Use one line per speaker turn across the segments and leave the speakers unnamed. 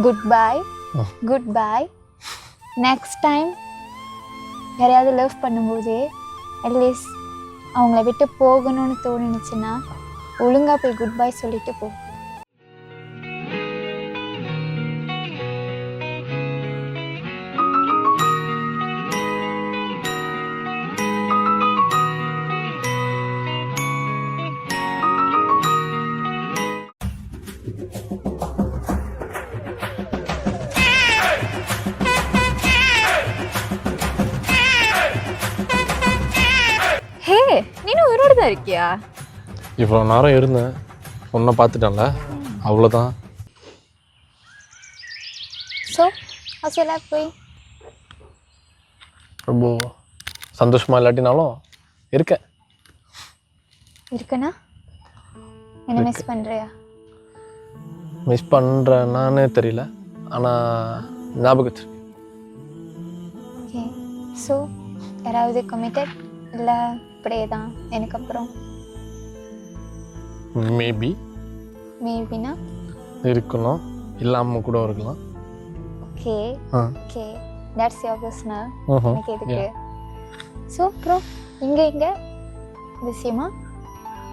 Good bye good bye. Next time யாரையாவது love பண்ணும்போது at least அவங்கள விட்டு போகணும்னு தோணுச்சுன்னா ஒழுங்காக போய் குட் பை சொல்லிட்டு போ. ஹே, நீனும் உயிரோடு தான் இருக்கியா?
இவ்வளோ நேரம் இருந்தேன், ஒன்றை பார்த்துட்டேன்ல, அவ்வளோதான்.
ஸோ அசையெல்லாம் போய்
ரொம்ப சந்தோஷமாக இல்லாட்டினாலும் இருக்கேன்.
இருக்கனா என்ன மிஸ் பண்ணுறியா?
மிஸ் பண்ணுறேன்னானே தெரியல, ஆனால் ஞாபகத்து.
ஓகே, ஸோ யாராவது கமிட்டட் இல்லை இப்படியே தான் எனக்கு அப்புறம்? மேபினா
இருக்கணும், இல்லாமல் கூட இருக்கலாம்.
Okay okay, that's your personal. எனக்கு எதுக்கு? ஸோ அப்புறம் இங்கே விஷயமா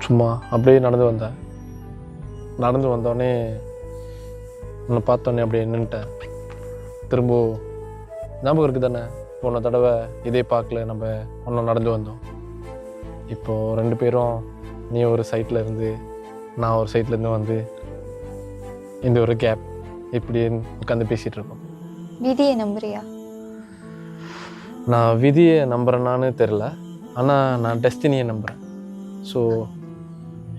சும்மா அப்படியே நடந்து வந்தோடனே உன்னை பார்த்தோன்னே அப்படியே நின்றுட்டேன். திரும்ப ஞாபகம் இருக்குது தானே, போன தடவை இதே பார்க்கல நம்ம ஒன்றும் நடந்து வந்தோம். இப்போது 2 பேரும் நீ ஒரு சைட்டில் இருந்து நான் ஒரு சைட்லேருந்து வந்து இந்த ஒரு கேப் இப்படி உட்காந்து பேசிகிட்டு இருக்கோம்.
விதியை நம்புறியா?
நான் விதியை நம்புகிறேன்னான்னு தெரில, ஆனால் நான் டெஸ்டினியை நம்புகிறேன். ஸோ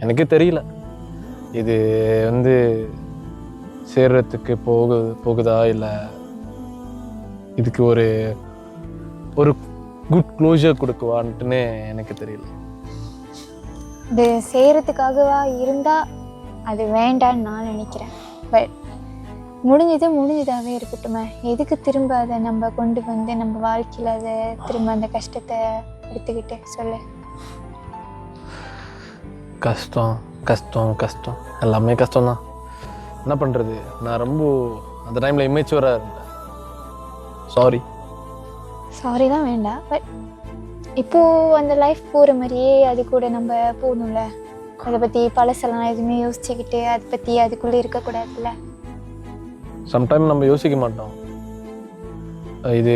எனக்கே தெரியல இது வந்து சேர்றதுக்கு போகுதா இல்லை இதுக்கு ஒரு குட் க்ளோஷர் கொடுக்குவான்ட்டுன்னு எனக்கு தெரியல.
இது செய்கிறதுக்காகவா இருந்தால் அது வேண்டான்னு நான் நினைக்கிறேன். பட் முடிஞ்சதாகவே இருக்கட்டுமே, எதுக்கு திரும்ப அதை நம்ம கொண்டு வந்து நம்ம வாழ்க்கையில் அதை திரும்ப அந்த கஷ்டத்தை எடுத்துக்கிட்டு சொல்லு.
கஷ்டம் எல்லாமே கஷ்டம்தான். என்ன பண்ணுறது, நான் ரொம்ப அந்த டைமில் இமேச்சுவராக இருந்தேன்.
சாரி தான் வேண்டாம், பட் இப்போது அந்த லைஃப் போகிற மாதிரியே அது கூட நம்ம போகணும்ல. அதை பற்றி பழசெல்லாம் எதுவுமே யோசிச்சுக்கிட்டு அதை பற்றி அதுக்குள்ளே இருக்கக்கூடாதுல்ல.
சம்டைம் நம்ம யோசிக்க மாட்டோம். இது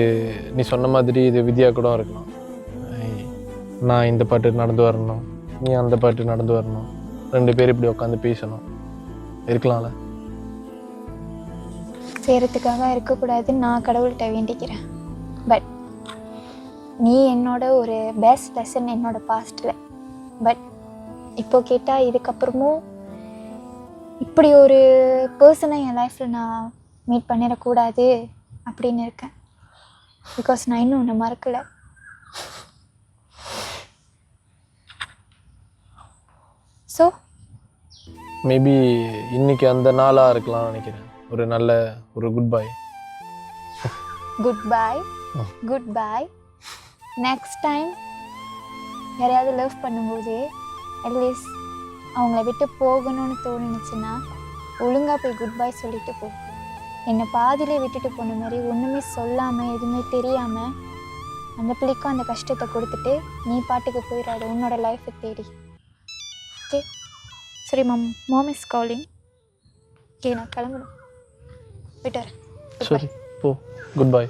நீ சொன்ன மாதிரி இது விதியாக கூட இருக்கலாம். நான் இந்த பாட்டு நடந்து வரணும், நீ அந்த பாட்டு நடந்து வரணும், 2 பேர் இப்படி உட்காந்து பேசணும் இருக்கலாம்ல.
செய்கிறதுக்காக இருக்கக்கூடாதுன்னு நான் கடவுள்கிட்ட வேண்டிக்கிறேன். பட் நீ என்னோட ஒரு பெஸ்ட் லெசன் என்னோட பாஸ்டில். பட் இப்போ கேட்டால் இதுக்கப்புறமும் இப்படி ஒரு பர்சனை என் லைஃப்பில் நான் மீட் பண்ணிடக்கூடாது அப்படின்னு இருக்கேன். பிகாஸ் நான் இன்னும் ஒன்று மறக்கலை. ஸோ
மேபி இன்னைக்கு அந்த நாளாக இருக்கலாம்னு நினைக்கிறேன். ஒரு நல்ல good bye.
Good bye. Next time யாரையாவது லவ் பண்ணும்போது அட்லீஸ்ட் அவங்கள விட்டு போகணும்னு தோணுச்சுன்னா ஒழுங்காக போய் குட் பை சொல்லிட்டு போ. என்னை பாதியிலே விட்டுட்டு போன மாதிரி ஒன்றுமே சொல்லாமல் எதுவுமே தெரியாமல் அந்த பிள்ளைக்கும் அந்த கஷ்டத்தை கொடுத்துட்டு நீ பாட்டுக்கு போயிடாது உன்னோட லைஃப்பை தேடி. ஓகே, சரி மாம் இஸ் காலிங். ஓகே, நான் கிளம்பணும், விட்டுறேன்.
சரி போ, குட் பை.